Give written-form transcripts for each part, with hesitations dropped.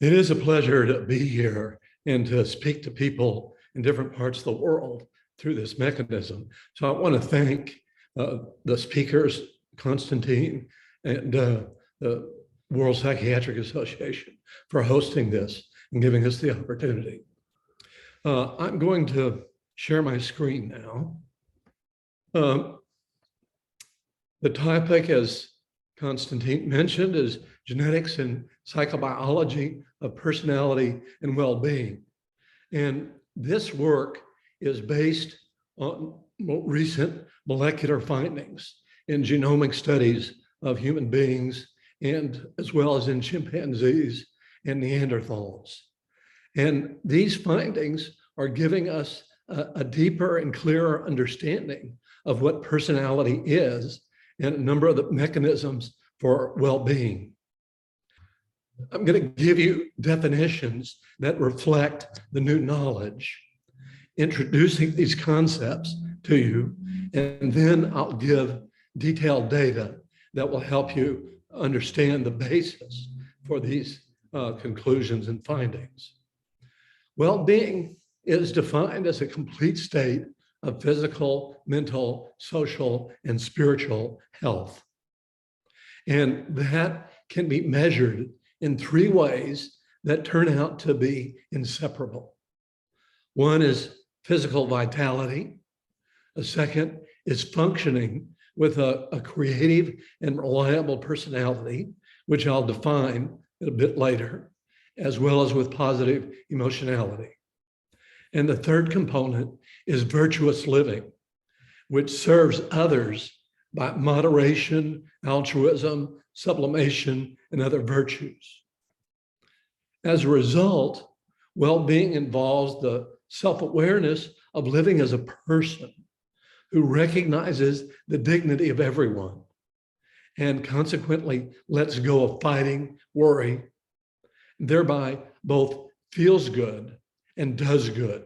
It is a pleasure to be here and to speak to people in different parts of the world through this mechanism. So I want to thank the speakers, Constantine, and the World Psychiatric Association for hosting this and giving us the opportunity. I'm going to share my screen now. The topic, as Constantine mentioned, is genetics and psychobiology of personality and well-being. And this work is based on recent molecular findings in genomic studies of human beings, and as well as in chimpanzees and Neanderthals. And these findings are giving us a deeper and clearer understanding of what personality is and a number of the mechanisms for well-being. I'm going to give you definitions that reflect the new knowledge, introducing these concepts to you, and then I'll give detailed data that will help you understand the basis for these conclusions and findings. Well-being is defined as a complete state of physical, mental, social, and spiritual health. And that can be measured in three ways that turn out to be inseparable. One is physical vitality. A second is functioning with a creative and reliable personality, which I'll define a bit later, as well as with positive emotionality. And the third component is virtuous living, which serves others by moderation, altruism, sublimation, and other virtues. As a result, well-being involves the self-awareness of living as a person who recognizes the dignity of everyone and consequently lets go of fighting, worry, thereby both feels good and does good.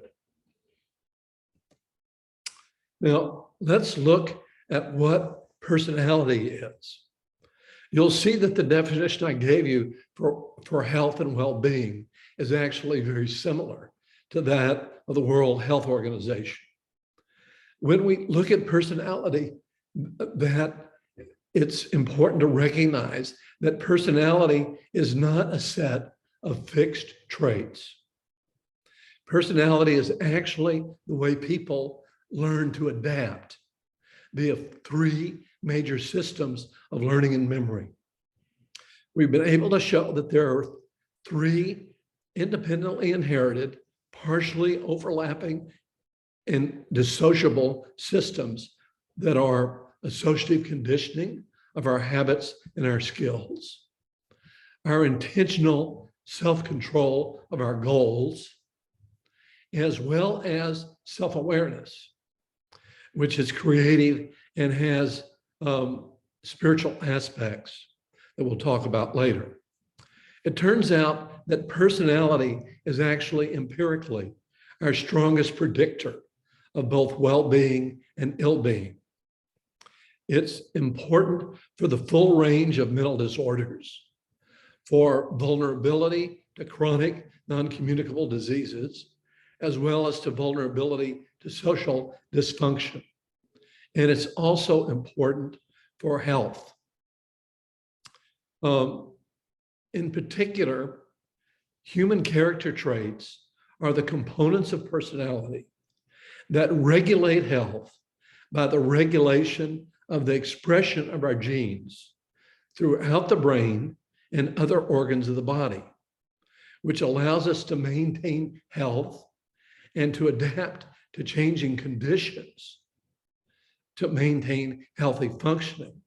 Now, let's look at what personality is. You'll see that the definition I gave you for health and well-being is actually very similar to that of the World Health Organization. When we look at personality, that it's important to recognize that personality is not a set of fixed traits. Personality is actually the way people learn to adapt via three major systems of learning and memory. We've been able to show that there are three independently inherited, partially overlapping, and dissociable systems that are associative conditioning of our habits and our skills, our intentional self-control of our goals, as well as self-awareness, which is creative and has spiritual aspects that we'll talk about later. It turns out that personality is actually empirically our strongest predictor of both well-being and ill-being. It's important for the full range of mental disorders, for vulnerability to chronic non-communicable diseases, as well as to vulnerability to social dysfunction. And it's also important for health. In particular, human character traits are the components of personality that regulate health by the regulation of the expression of our genes throughout the brain and other organs of the body, which allows us to maintain health and to adapt to changing conditions, to maintain healthy functioning,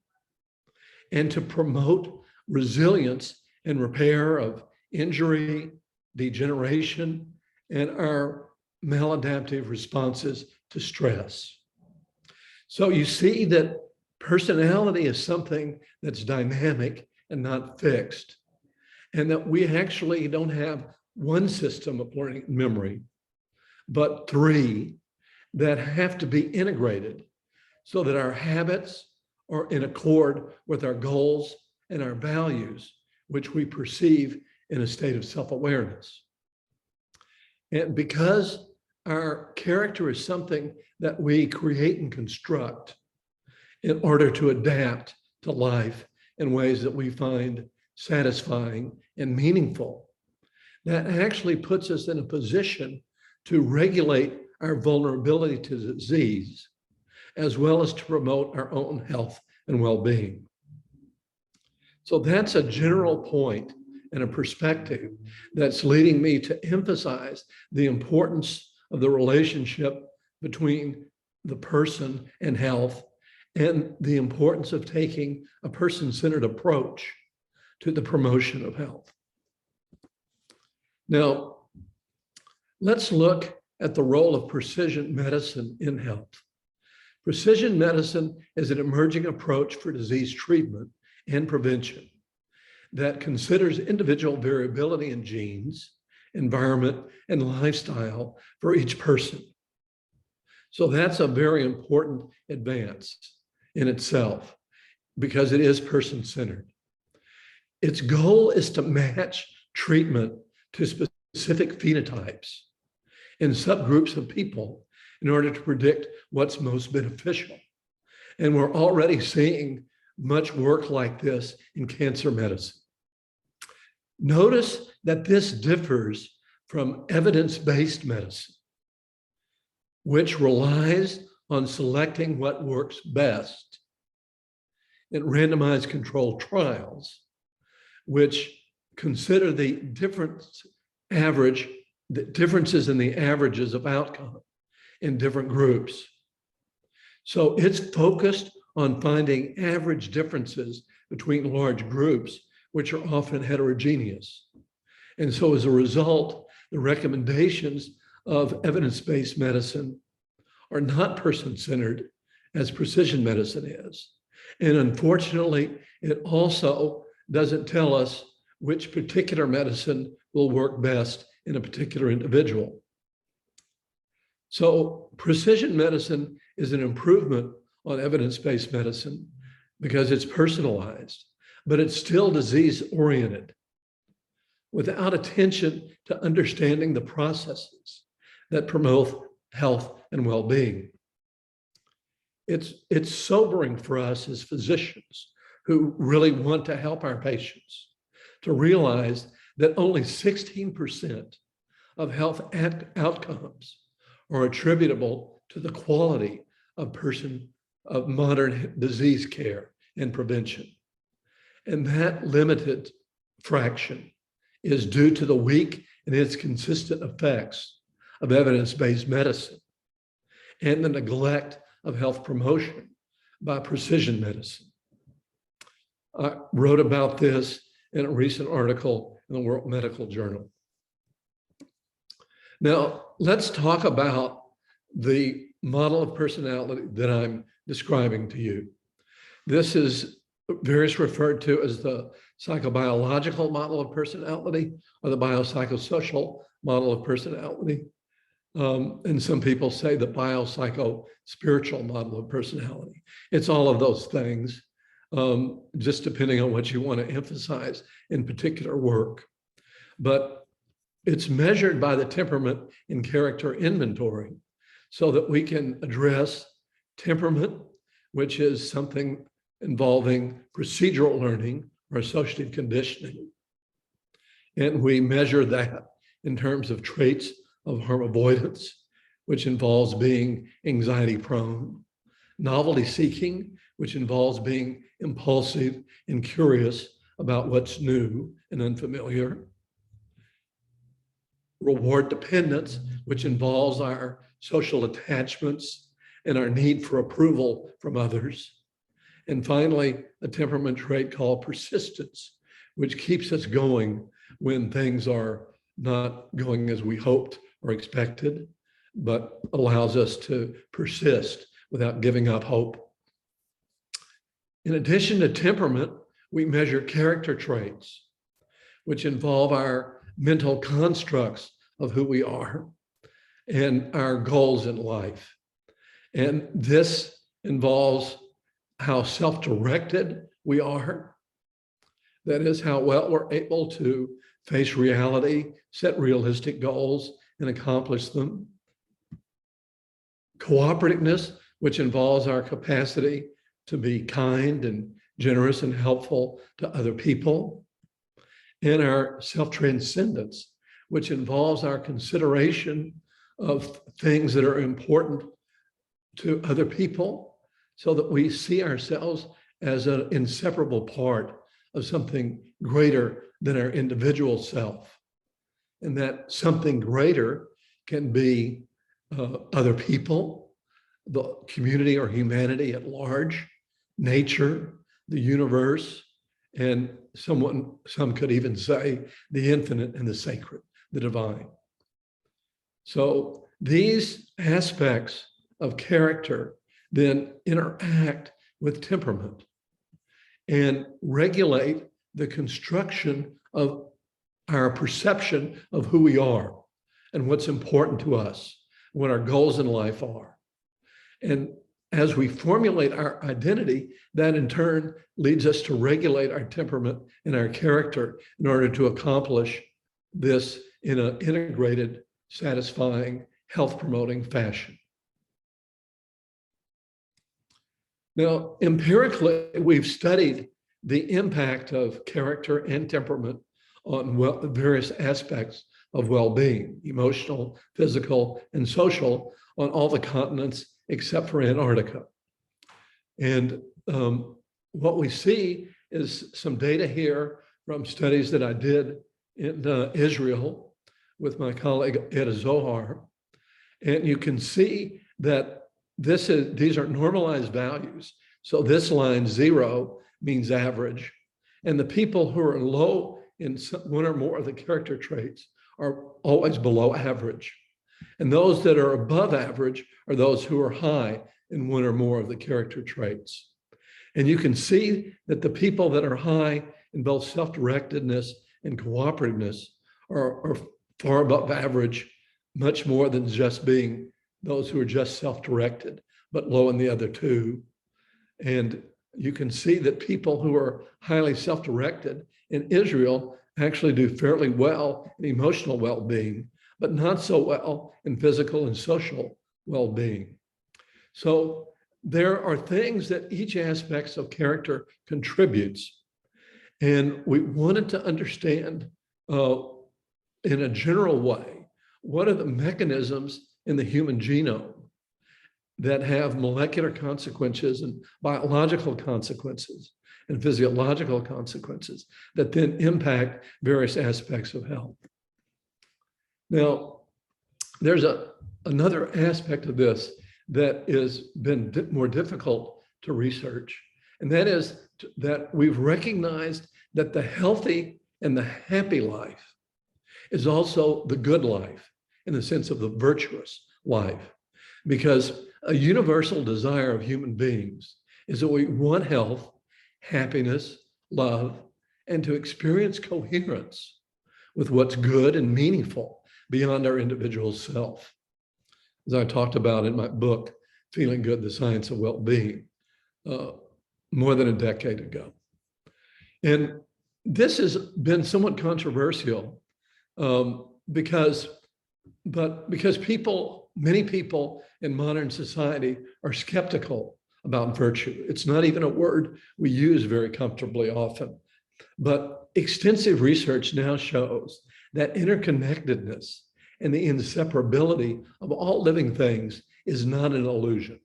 and to promote resilience and repair of injury, degeneration, and our maladaptive responses to stress. So you see that personality is something that's dynamic and not fixed, and that we actually don't have one system of learning and memory, but three that have to be integrated so that our habits are in accord with our goals and our values, which we perceive in a state of self-awareness. And because our character is something that we create and construct in order to adapt to life in ways that we find satisfying and meaningful, that actually puts us in a position to regulate our vulnerability to disease, as well as to promote our own health and well-being. So that's a general point and a perspective that's leading me to emphasize the importance of the relationship between the person and health, and the importance of taking a person-centered approach to the promotion of health. Now, let's look at the role of precision medicine in health. Precision medicine is an emerging approach for disease treatment and prevention that considers individual variability in genes, environment, and lifestyle for each person. So that's a very important advance in itself because it is person-centered. Its goal is to match treatment to specific phenotypes in subgroups of people in order to predict what's most beneficial. And we're already seeing much work like this in cancer medicine. Notice that this differs from evidence-based medicine, which relies on selecting what works best in randomized controlled trials, which consider the differences in the averages of outcome in different groups. So it's focused on finding average differences between large groups, which are often heterogeneous. And so as a result, the recommendations of evidence-based medicine are not person-centered as precision medicine is. And unfortunately, it also doesn't tell us which particular medicine will work best in a particular individual. So precision medicine is an improvement on evidence-based medicine because it's personalized, but it's still disease-oriented without attention to understanding the processes that promote health and well-being. It's sobering for us as physicians who really want to help our patients to realize that only 16% of health outcomes are attributable to the quality of modern disease care and prevention. And that limited fraction is due to the weak and inconsistent effects of evidence-based medicine and the neglect of health promotion by precision medicine. I wrote about this in a recent article in the World Medical Journal. Now, let's talk about the model of personality that I'm describing to you. This is various referred to as the psychobiological model of personality or the biopsychosocial model of personality. And some people say the biopsycho-spiritual model of personality. It's all of those things, just depending on what you want to emphasize in particular work. But it's measured by the temperament and character inventory so that we can address temperament, which is something involving procedural learning or associative conditioning. And we measure that in terms of traits of harm avoidance, which involves being anxiety prone, novelty seeking, which involves being impulsive and curious about what's new and unfamiliar, reward dependence, which involves our social attachments and our need for approval from others. And finally, a temperament trait called persistence, which keeps us going when things are not going as we hoped or expected, but allows us to persist without giving up hope. In addition to temperament, we measure character traits, which involve our mental constructs of who we are and our goals in life. And this involves how self-directed we are. That is how well we're able to face reality, set realistic goals, and accomplish them. Cooperativeness, which involves our capacity to be kind and generous and helpful to other people. And our self-transcendence, which involves our consideration of things that are important to other people, so that we see ourselves as an inseparable part of something greater than our individual self. And that something greater can be other people, the community or humanity at large, nature, the universe, and some could even say the infinite and the sacred, the divine. So these aspects of character then interact with temperament and regulate the construction of our perception of who we are and what's important to us, what our goals in life are. And as we formulate our identity, that in turn leads us to regulate our temperament and our character in order to accomplish this in an integrated, satisfying, health-promoting fashion. Now, empirically, we've studied the impact of character and temperament on various aspects of well-being, emotional, physical, and social, on all the continents except for Antarctica. And what we see is some data here from studies that I did in Israel with my colleague Ed Zohar. And you can see that these are normalized values. So this line 0 means average. And the people who are low in one or more of the character traits are always below average. And those that are above average are those who are high in one or more of the character traits. And you can see that the people that are high in both self-directedness and cooperativeness are far above average, much more than just being those who are just self-directed, but low in the other two. And you can see that people who are highly self-directed in Israel actually do fairly well in emotional well-being, but not so well in physical and social well-being. So there are things that each aspect of character contributes. And we wanted to understand in a general way, what are the mechanisms in the human genome that have molecular consequences and biological consequences and physiological consequences that then impact various aspects of health. Now, there's another aspect of this that has been more difficult to research, and that is that we've recognized that the healthy and the happy life is also the good life in the sense of the virtuous life, because a universal desire of human beings is that we want health, happiness, love, and to experience coherence with what's good and meaningful beyond our individual self. As I talked about in my book, Feeling Good, The Science of Well-Being, more than a decade ago. And this has been somewhat controversial because many people in modern society are skeptical about virtue. It's not even a word we use very comfortably often. But extensive research now shows that interconnectedness and the inseparability of all living things is not an illusion.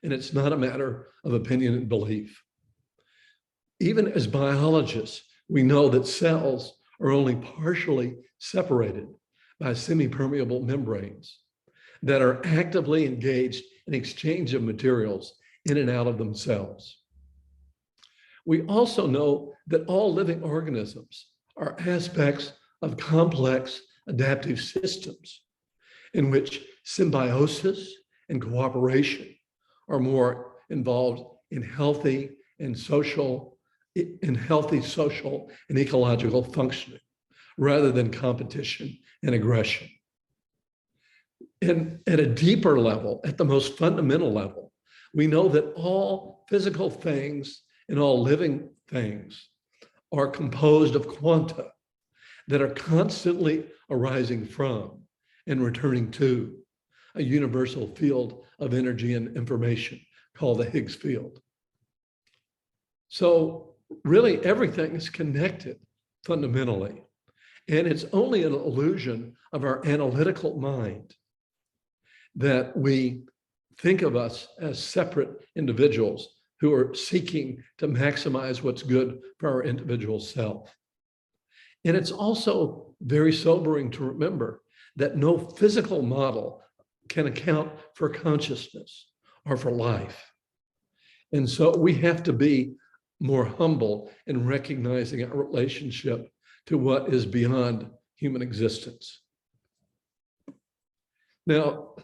And it's not a matter of opinion and belief. Even as biologists, we know that cells are only partially separated by semi-permeable membranes that are actively engaged in exchange of materials in and out of themselves. We also know that all living organisms are aspects of complex adaptive systems in which symbiosis and cooperation are more involved in healthy social and ecological functioning rather than competition and aggression. And at a deeper level, at the most fundamental level, we know that all physical things and all living things are composed of quanta that are constantly arising from and returning to a universal field of energy and information called the Higgs field. So really everything is connected fundamentally. And it's only an illusion of our analytical mind that we think of us as separate individuals who are seeking to maximize what's good for our individual self. And it's also very sobering to remember that no physical model can account for consciousness or for life. And so we have to be more humble in recognizing our relationship to what is beyond human existence. Now,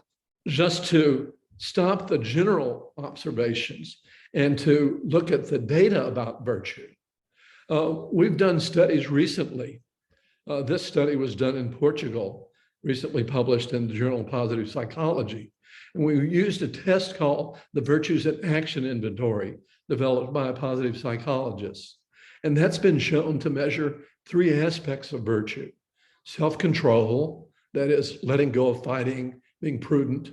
just to stop the general observations and to look at the data about virtue, we've done studies recently. This study was done in Portugal, recently published in the Journal of Positive Psychology. And we used a test called the Virtues in Action Inventory, developed by a positive psychologist. And that's been shown to measure three aspects of virtue: self-control, that is letting go of fighting, being prudent,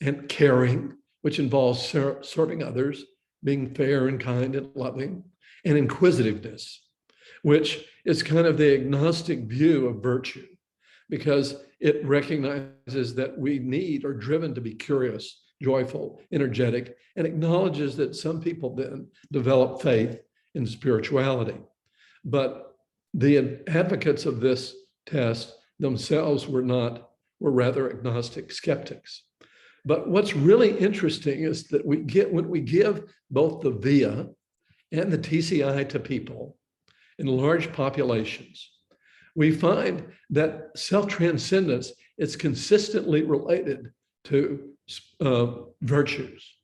and caring, which involves serving others, being fair and kind and loving, and inquisitiveness, which is kind of the agnostic view of virtue, because it recognizes that we need or driven to be curious, joyful, energetic, and acknowledges that some people then develop faith in spirituality. But the advocates of this test themselves were rather agnostic skeptics. But what's really interesting is that when we give both the VIA and the TCI to people in large populations, we find that self-transcendence is consistently related to virtues,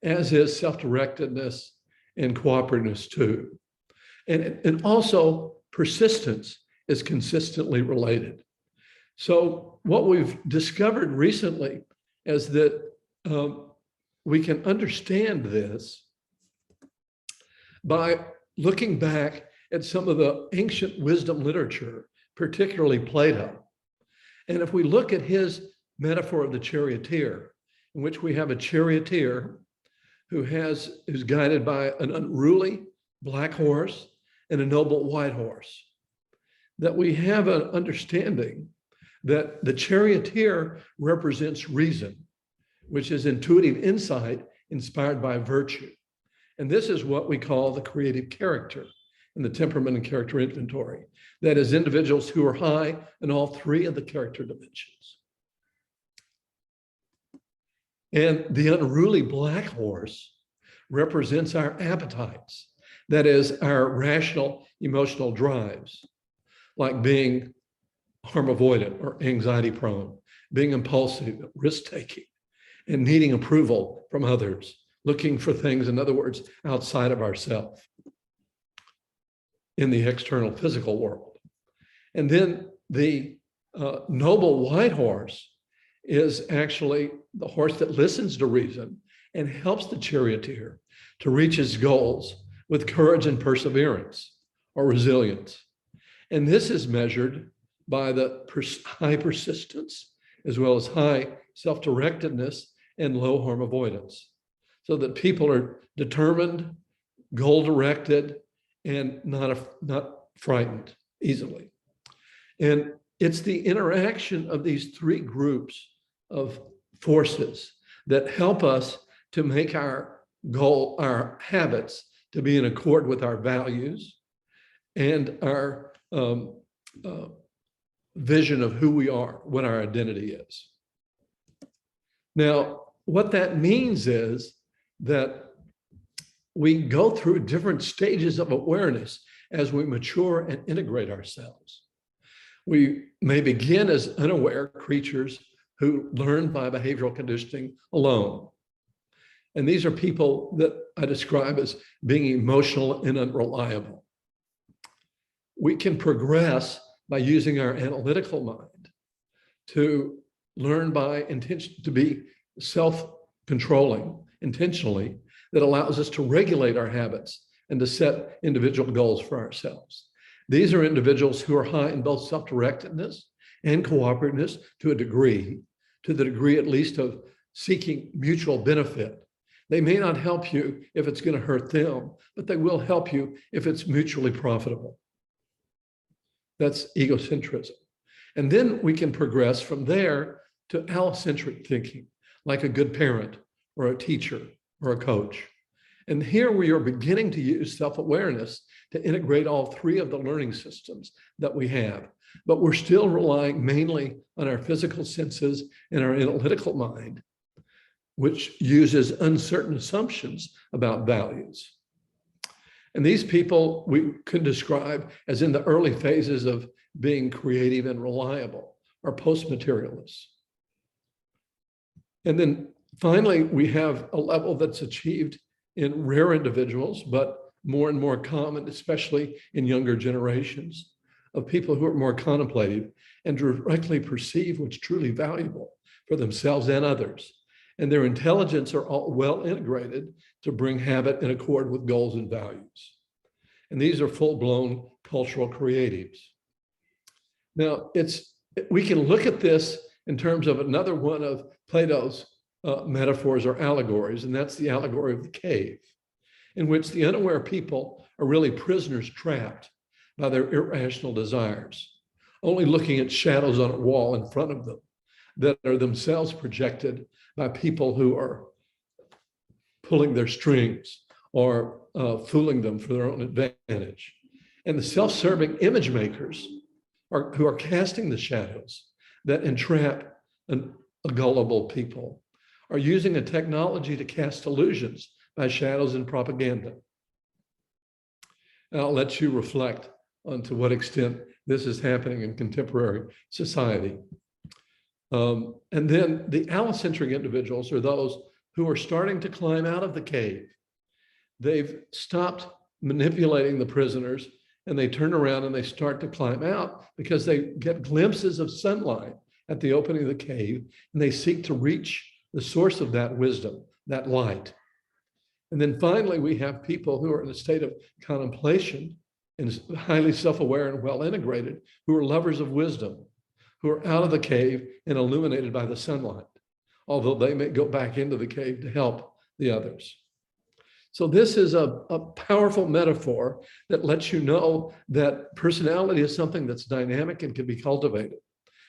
as is self-directedness and cooperativeness too. And also persistence is consistently related. So what we've discovered recently is that we can understand this by looking back at some of the ancient wisdom literature, particularly Plato. And if we look at his metaphor of the charioteer, in which we have a charioteer who's guided by an unruly black horse and a noble white horse, that we have an understanding that the charioteer represents reason, which is intuitive insight inspired by virtue. And this is what we call the creative character in the temperament and character inventory. That is, individuals who are high in all three of the character dimensions. And the unruly black horse represents our appetites. That is, our rational emotional drives, like being harm avoidant or anxiety prone, being impulsive, risk-taking, and needing approval from others, looking for things, in other words, outside of ourselves in the external physical world. And then the noble white horse is actually the horse that listens to reason and helps the charioteer to reach his goals with courage and perseverance or resilience. And this is measured by the high persistence, as well as high self-directedness and low harm avoidance, so that people are determined, goal-directed, and not frightened easily. And it's the interaction of these three groups of forces that help us to make our goal, our habits, to be in accord with our values and our vision of who we are, what our identity is. Now, what that means is that we go through different stages of awareness as we mature and integrate ourselves. We may begin as unaware creatures who learn by behavioral conditioning alone. And these are people that I describe as being emotional and unreliable. We can progress by using our analytical mind to learn by intention, to be self-controlling intentionally, that allows us to regulate our habits and to set individual goals for ourselves. These are individuals who are high in both self-directedness and cooperativeness to the degree at least of seeking mutual benefit. They may not help you if it's going to hurt them, but they will help you if it's mutually profitable. That's egocentrism. And then we can progress from there to allocentric thinking, like a good parent or a teacher or a coach. And here we are beginning to use self-awareness to integrate all three of the learning systems that we have. But we're still relying mainly on our physical senses and our analytical mind, which uses uncertain assumptions about values. And these people we could describe as in the early phases of being creative and reliable, or post-materialists. And then finally, we have a level that's achieved in rare individuals, but more and more common, especially in younger generations, of people who are more contemplative and directly perceive what's truly valuable for themselves and others. And their intelligence are all well integrated to bring habit in accord with goals and values. And these are full-blown cultural creatives. Now, we can look at this in terms of another one of Plato's metaphors or allegories, and that's the allegory of the cave, in which the unaware people are really prisoners trapped by their irrational desires, only looking at shadows on a wall in front of them that are themselves projected by people who are pulling their strings or fooling them for their own advantage. And the self-serving image makers who are casting the shadows that entrap a gullible people are using a technology to cast illusions by shadows and propaganda. And I'll let you reflect on to what extent this is happening in contemporary society. And then the allocentric individuals are those who are starting to climb out of the cave. They've stopped manipulating the prisoners and they turn around and they start to climb out because they get glimpses of sunlight at the opening of the cave and they seek to reach the source of that wisdom, that light. And then finally, we have people who are in a state of contemplation and highly self-aware and well-integrated, who are lovers of wisdom, who are out of the cave and illuminated by the sunlight, although they may go back into the cave to help the others. So this is a powerful metaphor that lets you know that personality is something that's dynamic and can be cultivated.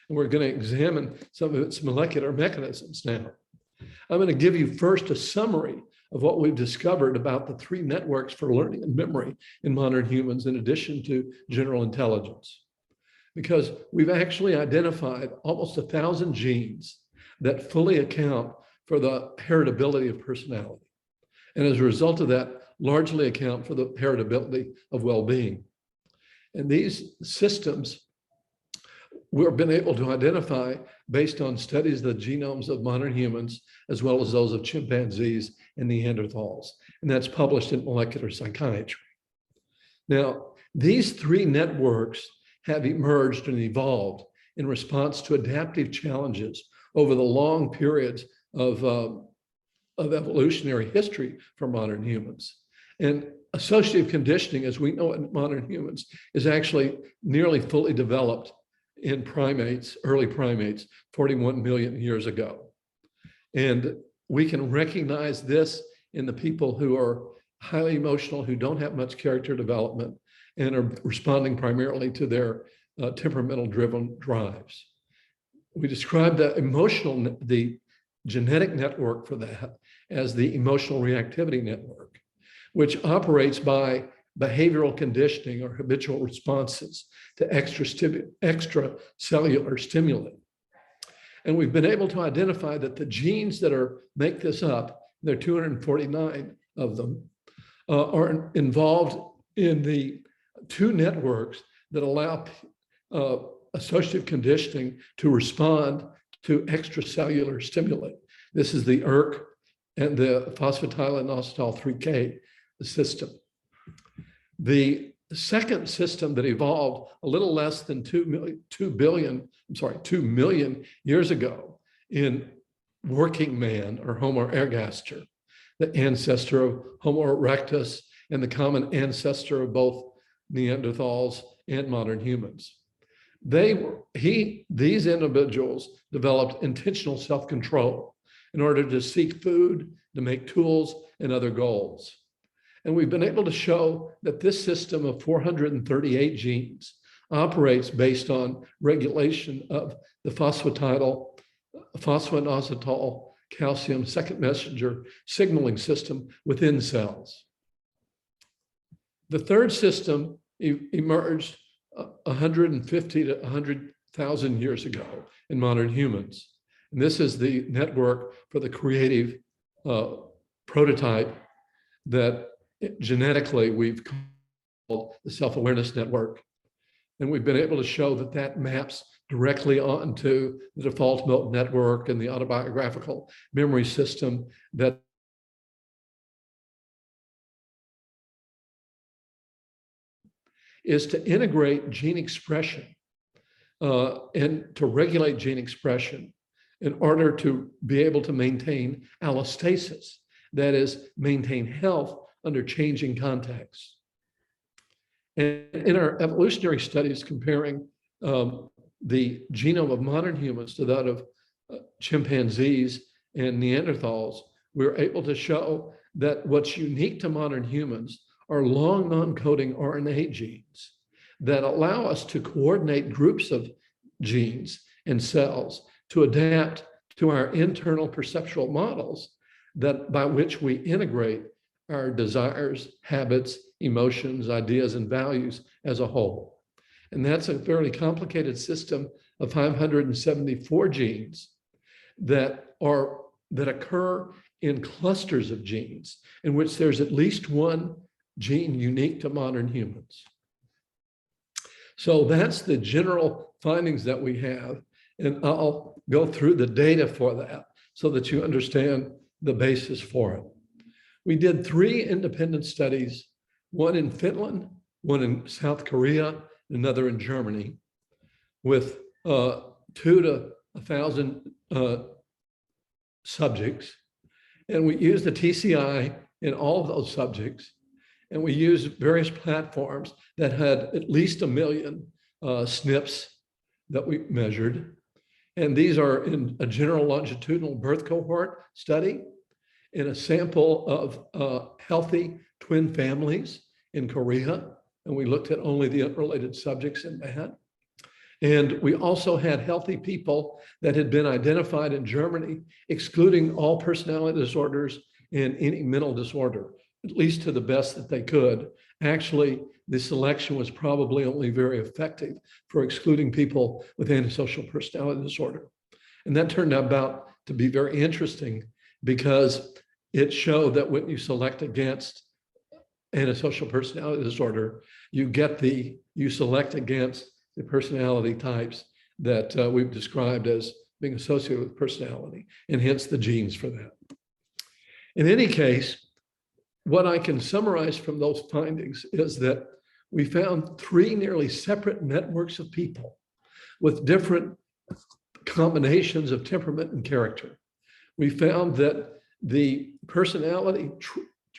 And we're going to examine some of its molecular mechanisms now. I'm going to give you first a summary of what we've discovered about the three networks for learning and memory in modern humans, in addition to general intelligence. Because we've actually identified almost 1,000 genes that fully account for the heritability of personality. And as a result of that, largely account for the heritability of well-being. And these systems we've been able to identify based on studies of the genomes of modern humans, as well as those of chimpanzees and Neanderthals. And that's published in Molecular Psychiatry. Now, these three networks have emerged and evolved in response to adaptive challenges over the long periods of evolutionary history for modern humans. And associative conditioning, as we know it in modern humans, is actually nearly fully developed in primates, early primates, 41 million years ago. And we can recognize this in the people who are highly emotional, who don't have much character development, and are responding primarily to their temperamental-driven drives. We describe the genetic network for that as the emotional reactivity network, which operates by behavioral conditioning or habitual responses to extracellular stimuli. And we've been able to identify that the genes that make this up, there are 249 of them, are involved in the two networks that allow associative conditioning to respond to extracellular stimuli. This is the ERK and the phosphatidylinositol 3K system. The second system that evolved a little less than 2 million years ago in working man, or Homo ergaster, the ancestor of Homo erectus and the common ancestor of both Neanderthals, and modern humans. These individuals developed intentional self-control in order to seek food, to make tools, and other goals. And we've been able to show that this system of 438 genes operates based on regulation of the phosphoinositol calcium second messenger signaling system within cells. The third system emerged 150 to 100,000 years ago in modern humans. And this is the network for the creative prototype that genetically we've called the self-awareness network. And we've been able to show that that maps directly onto the default mode network and the autobiographical memory system that is to integrate gene expression and to regulate gene expression in order to be able to maintain allostasis, that is, maintain health under changing contexts. And in our evolutionary studies comparing the genome of modern humans to that of chimpanzees and Neanderthals, we were able to show that what's unique to modern humans are long non-coding RNA genes that allow us to coordinate groups of genes and cells to adapt to our internal perceptual models that by which we integrate our desires, habits, emotions, ideas, and values as a whole. And that's a fairly complicated system of 574 genes that occur in clusters of genes in which there's at least one gene unique to modern humans. So that's the general findings that we have. And I'll go through the data for that so that you understand the basis for it. We did 3 independent studies, one in Finland, one in South Korea, another in Germany, with 2 to 1,000 subjects. And we used the TCI in all of those subjects. And we used various platforms that had at least 1 million SNPs that we measured. And these are in a general longitudinal birth cohort study, in a sample of healthy twin families in Korea. And we looked at only the unrelated subjects in that. And we also had healthy people that had been identified in Germany, excluding all personality disorders and any mental disorder, at least to the best that they could. Actually, the selection was probably only very effective for excluding people with antisocial personality disorder. And that turned out to be very interesting because it showed that when you select against antisocial personality disorder, you select against the personality types that we've described as being associated with personality, and hence the genes for that. In any case, what I can summarize from those findings is that we found 3 nearly separate networks of people with different combinations of temperament and character. We found that the personality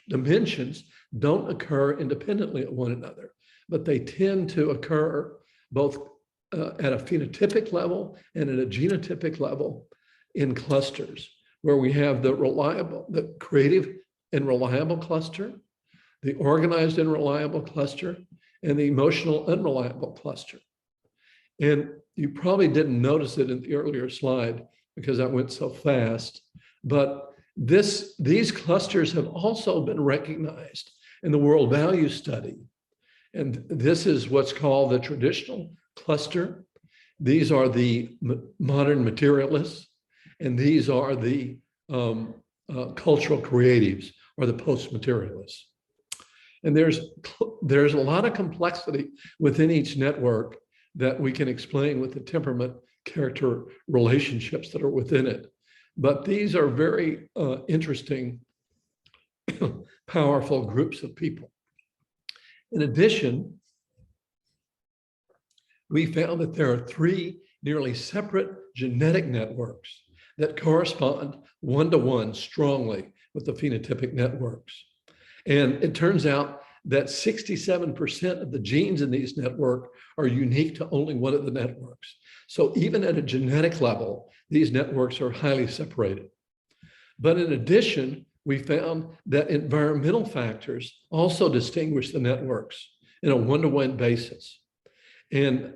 dimensions don't occur independently of one another, but they tend to occur both at a phenotypic level and at a genotypic level in clusters, where we have the creative and reliable cluster, the organized and reliable cluster, and the emotional unreliable cluster. And you probably didn't notice it in the earlier slide because I went so fast, but these clusters have also been recognized in the World Value Study. And this is what's called the traditional cluster. These are the modern materialists, and these are the cultural creatives, or the post-materialists. And there's a lot of complexity within each network that we can explain with the temperament character relationships that are within it. But these are very interesting, powerful groups of people. In addition, we found that there are 3 nearly separate genetic networks that correspond one-to-one strongly with the phenotypic networks. And it turns out that 67% of the genes in these networks are unique to only one of the networks. So even at a genetic level, these networks are highly separated. But in addition, we found that environmental factors also distinguish the networks in a one-to-one basis. And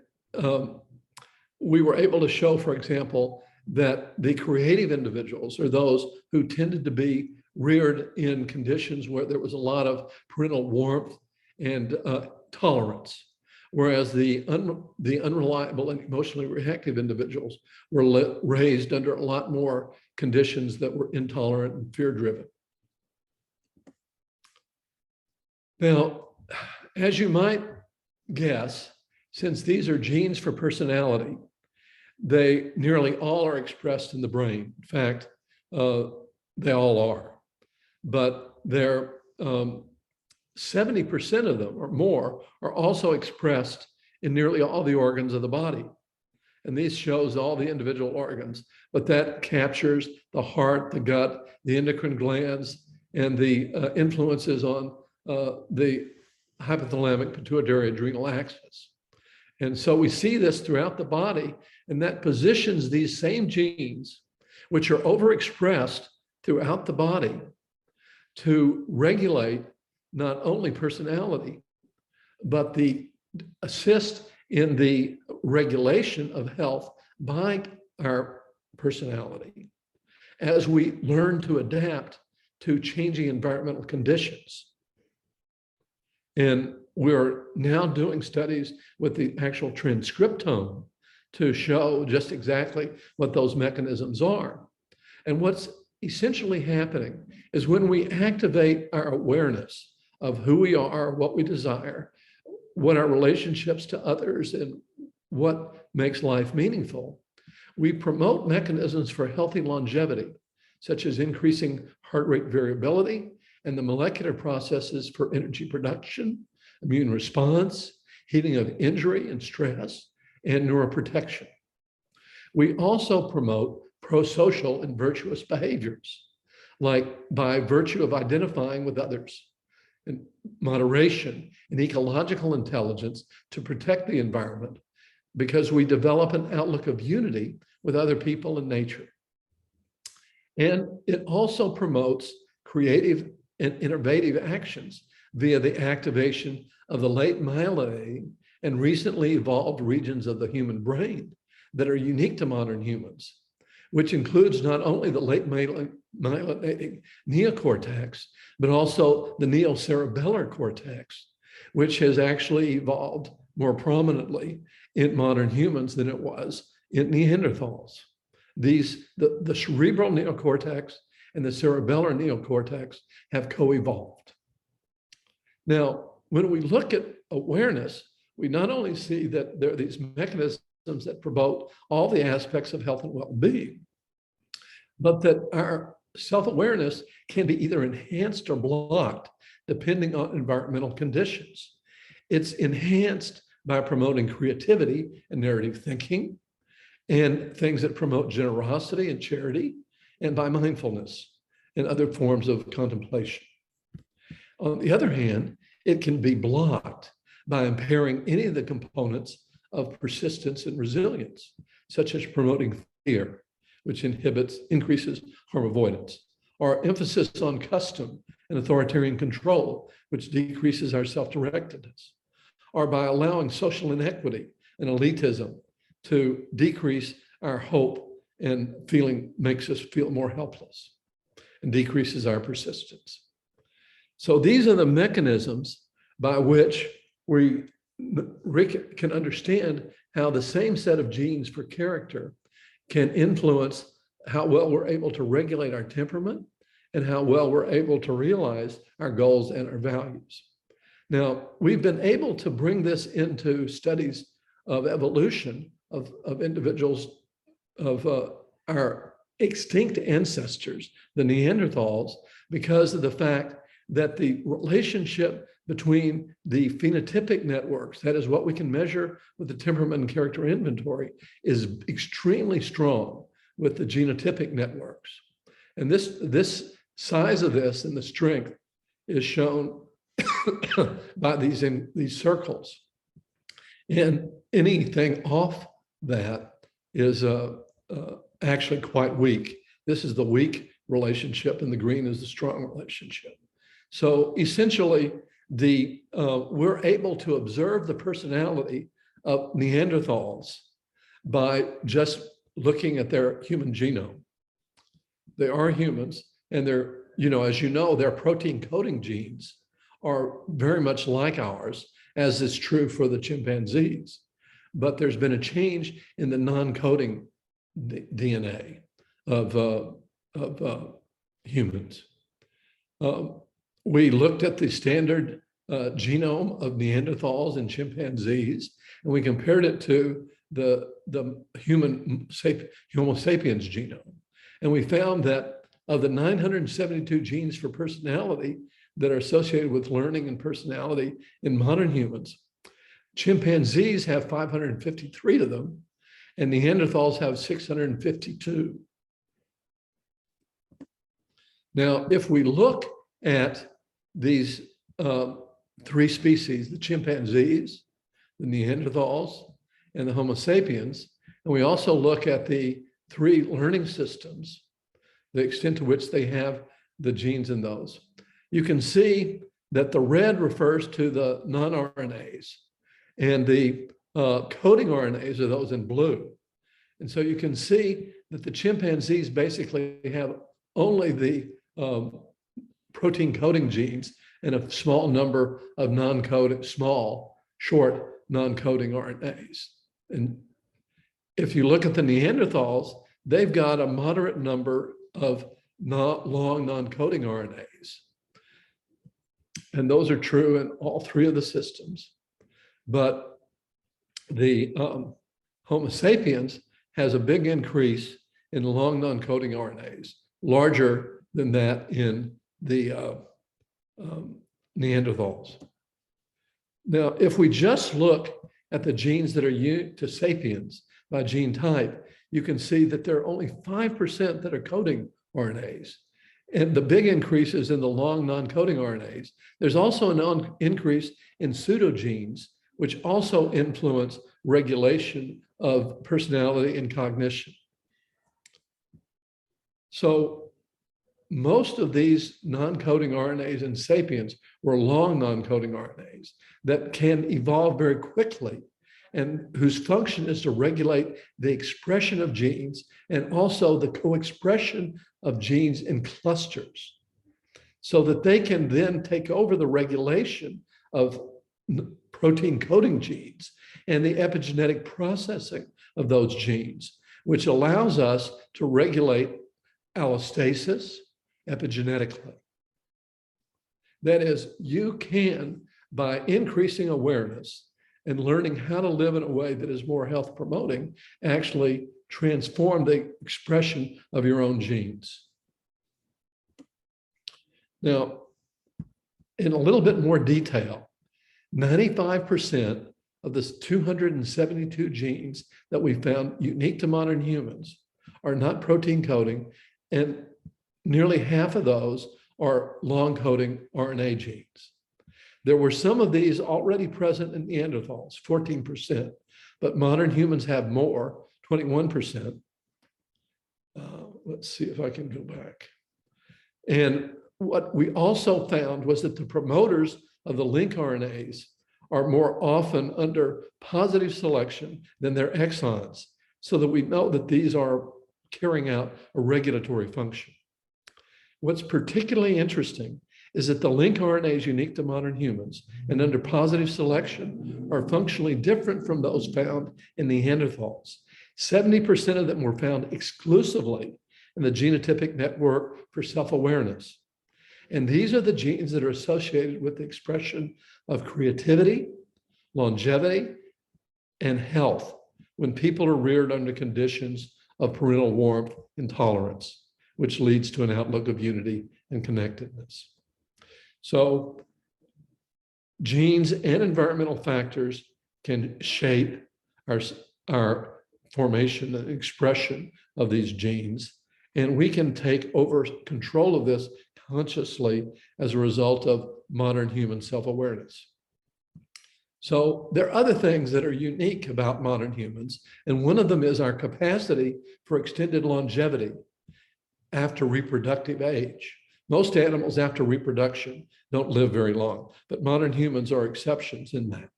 we were able to show, for example, that the creative individuals are those who tended to be reared in conditions where there was a lot of parental warmth and tolerance, whereas the unreliable and emotionally reactive individuals were raised under a lot more conditions that were intolerant and fear-driven. Now, as you might guess, since these are genes for personality, they nearly all are expressed in the brain. In fact, they all are. But they're 70% of them or more are also expressed in nearly all the organs of the body. And this shows all the individual organs, but that captures the heart, the gut, the endocrine glands, and the influences on the hypothalamic pituitary adrenal axis. And so we see this throughout the body, and that positions these same genes, which are overexpressed throughout the body, to regulate not only personality, but the assist in the regulation of health by our personality as we learn to adapt to changing environmental conditions. And we're now doing studies with the actual transcriptome to show just exactly what those mechanisms are. And what's essentially happening is when we activate our awareness of who we are, what we desire, what our relationships to others, and what makes life meaningful, we promote mechanisms for healthy longevity, such as increasing heart rate variability and the molecular processes for energy production, immune response, healing of injury and stress, and neuroprotection. We also promote pro-social and virtuous behaviors, like by virtue of identifying with others, and moderation and ecological intelligence to protect the environment, because we develop an outlook of unity with other people and nature. And it also promotes creative and innovative actions via the activation of the late myelinating and recently evolved regions of the human brain that are unique to modern humans, which includes not only the late myelinating neocortex, but also the neocerebellar cortex, which has actually evolved more prominently in modern humans than it was in Neanderthals. The cerebral neocortex and the cerebellar neocortex have co-evolved. Now, when we look at awareness, we not only see that there are these mechanisms that promote all the aspects of health and well-being, but that our self-awareness can be either enhanced or blocked depending on environmental conditions. It's enhanced by promoting creativity and narrative thinking, and things that promote generosity and charity, and by mindfulness and other forms of contemplation. On the other hand, it can be blocked by impairing any of the components of persistence and resilience, such as promoting fear, which increases harm avoidance, or emphasis on custom and authoritarian control, which decreases our self-directedness, or by allowing social inequity and elitism to decrease our hope, and makes us feel more helpless and decreases our persistence. So these are the mechanisms by which we can understand how the same set of genes for character can influence how well we're able to regulate our temperament and how well we're able to realize our goals and our values. Now, we've been able to bring this into studies of evolution of individuals, of our extinct ancestors, the Neanderthals, because of the fact that the relationship between the phenotypic networks, that is what we can measure with the temperament and character inventory, is extremely strong with the genotypic networks. And this size of this and the strength is shown by these circles. And anything off that is actually quite weak. This is the weak relationship, and the green is the strong relationship. So essentially, we're able to observe the personality of Neanderthals by just looking at their human genome. They are humans, and they're, as you know, their protein coding genes are very much like ours, as is true for the chimpanzees. But there's been a change in the non-coding DNA of humans. We looked at the standard genome of Neanderthals and chimpanzees, and we compared it to the Homo sapiens genome. And we found that of the 972 genes for personality that are associated with learning and personality in modern humans, chimpanzees have 553 of them, and Neanderthals have 652. Now, if we look at these three species, the chimpanzees, the Neanderthals, and the Homo sapiens, and we also look at the three learning systems, the extent to which they have the genes in those, you can see that the red refers to the non-RNAs, and the coding RNAs are those in blue. And so you can see that the chimpanzees basically have only the protein coding genes and a small number of non-coding, small, short non-coding RNAs. And if you look at the Neanderthals, they've got a moderate number of long non-coding RNAs. And those are true in all three of the systems. But the Homo sapiens has a big increase in long non-coding RNAs, larger than that in the Neanderthals. Now, if we just look at the genes that are unique to sapiens by gene type, you can see that there are only 5% that are coding RNAs. And the big increase is in the long non-coding RNAs. There's also an increase in pseudogenes, which also influence regulation of personality and cognition. So most of these non-coding RNAs in sapiens were long non-coding RNAs that can evolve very quickly and whose function is to regulate the expression of genes and also the co-expression of genes in clusters, so that they can then take over the regulation of protein coding genes and the epigenetic processing of those genes, which allows us to regulate allostasis epigenetically. That is, you can, by increasing awareness and learning how to live in a way that is more health promoting, actually transform the expression of your own genes. Now, in a little bit more detail, 95% of the 272 genes that we found unique to modern humans are not protein coding, and nearly half of those are long coding RNA genes. There were some of these already present in Neanderthals, 14%, but modern humans have more, 21%. Let's see if I can go back. And what we also found was that the promoters of the link RNAs are more often under positive selection than their exons, so that we know that these are carrying out a regulatory function. What's particularly interesting is that the link RNAs unique to modern humans and under positive selection are functionally different from those found in Neanderthals. 70% of them were found exclusively in the genotypic network for self-awareness. And these are the genes that are associated with the expression of creativity, longevity, and health when people are reared under conditions of parental warmth and tolerance, which leads to an outlook of unity and connectedness. So genes and environmental factors can shape our formation and expression of these genes. And we can take over control of this consciously as a result of modern human self-awareness. So there are other things that are unique about modern humans, and one of them is our capacity for extended longevity after reproductive age. Most animals after reproduction don't live very long, but modern humans are exceptions in that.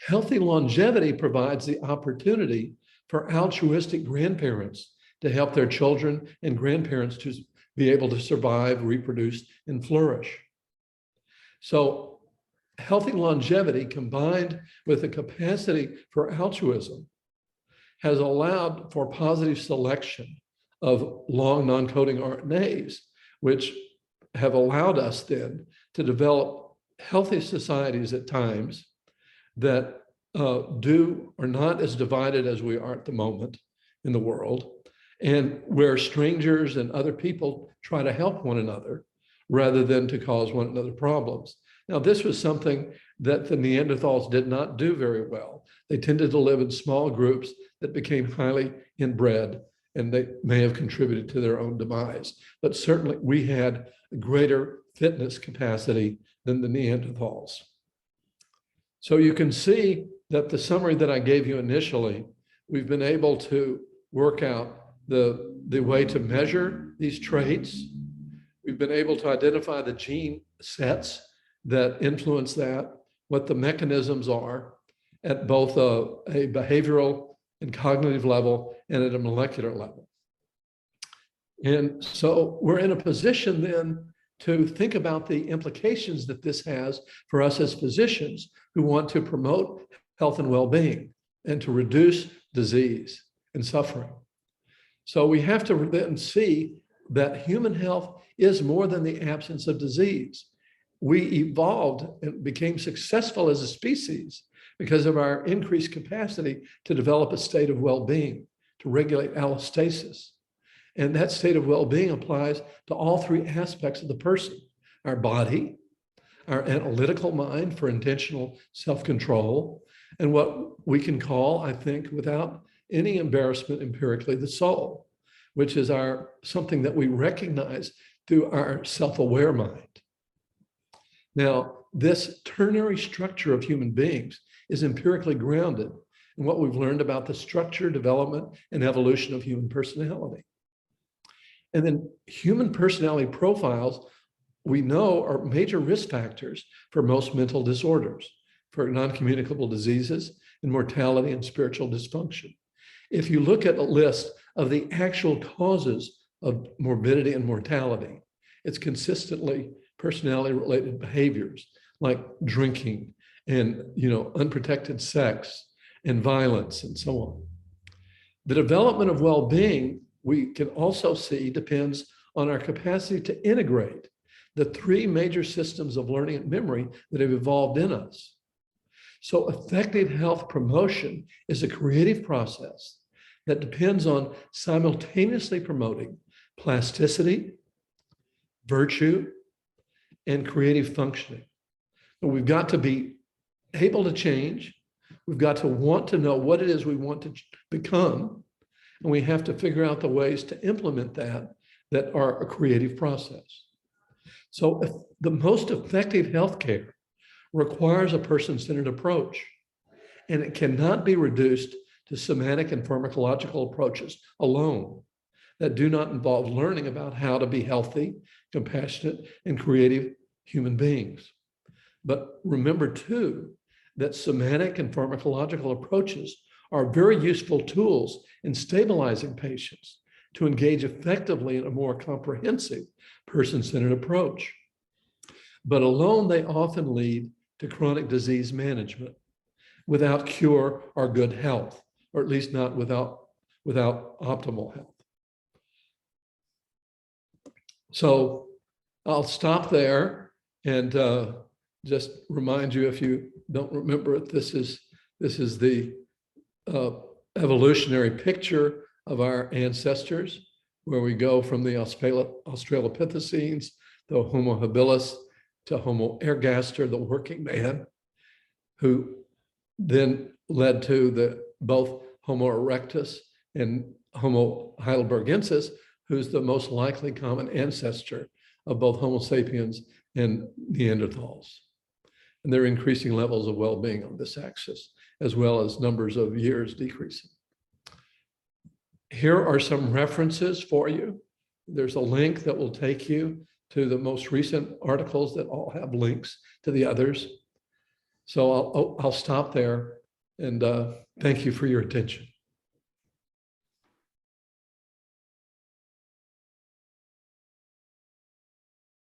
Healthy longevity provides the opportunity for altruistic grandparents to help their children and grandparents to be able to survive, reproduce, and flourish. So healthy longevity combined with the capacity for altruism has allowed for positive selection of long non-coding RNAs, which have allowed us then to develop healthy societies at times that are not as divided as we are at the moment in the world, and where strangers and other people try to help one another rather than to cause one another problems. Now, this was something that the Neanderthals did not do very well. They tended to live in small groups that became highly inbred, and they may have contributed to their own demise. But certainly we had a greater fitness capacity than the Neanderthals. So you can see that the summary that I gave you initially, we've been able to work out the way to measure these traits. We've been able to identify the gene sets that influence that, what the mechanisms are at both a behavioral and cognitive level and at a molecular level. And so we're in a position then to think about the implications that this has for us as physicians who want to promote health and well-being and to reduce disease and suffering. So we have to then see that human health is more than the absence of disease. We evolved and became successful as a species because of our increased capacity to develop a state of well-being, to regulate allostasis. And that state of well-being applies to all three aspects of the person: our body, our analytical mind for intentional self-control, and what we can call, I think, without any embarrassment empirically, the soul, which is something that we recognize through our self-aware mind. Now, this ternary structure of human beings is empirically grounded in what we've learned about the structure, development, and evolution of human personality. And then human personality profiles, we know, are major risk factors for most mental disorders, for non-communicable diseases, and mortality and spiritual dysfunction. If you look at a list of the actual causes of morbidity and mortality, it's consistently personality-related behaviors like drinking and unprotected sex and violence and so on. The development of well-being, we can also see, depends on our capacity to integrate the three major systems of learning and memory that have evolved in us. So effective health promotion is a creative process that depends on simultaneously promoting plasticity, virtue, and creative functioning. But we've got to be able to change. We've got to want to know what it is we want to become. And we have to figure out the ways to implement that are a creative process. So if the most effective healthcare requires a person-centered approach, and it cannot be reduced to somatic and pharmacological approaches alone that do not involve learning about how to be healthy, compassionate, and creative human beings. But remember too, that somatic and pharmacological approaches are very useful tools in stabilizing patients to engage effectively in a more comprehensive person-centered approach. But alone, they often lead to chronic disease management without cure or good health, or at least not without optimal health. So I'll stop there and just remind you, if you don't remember it, this is the evolutionary picture of our ancestors, where we go from the Australopithecines, the Homo habilis, to Homo ergaster, the working man, who then led to both Homo erectus and Homo heidelbergensis, who's the most likely common ancestor of both Homo sapiens and Neanderthals. And there are increasing levels of well-being on this axis, as well as numbers of years decreasing. Here are some references for you. There's a link that will take you to the most recent articles that all have links to the others. So I'll stop there, and thank you for your attention.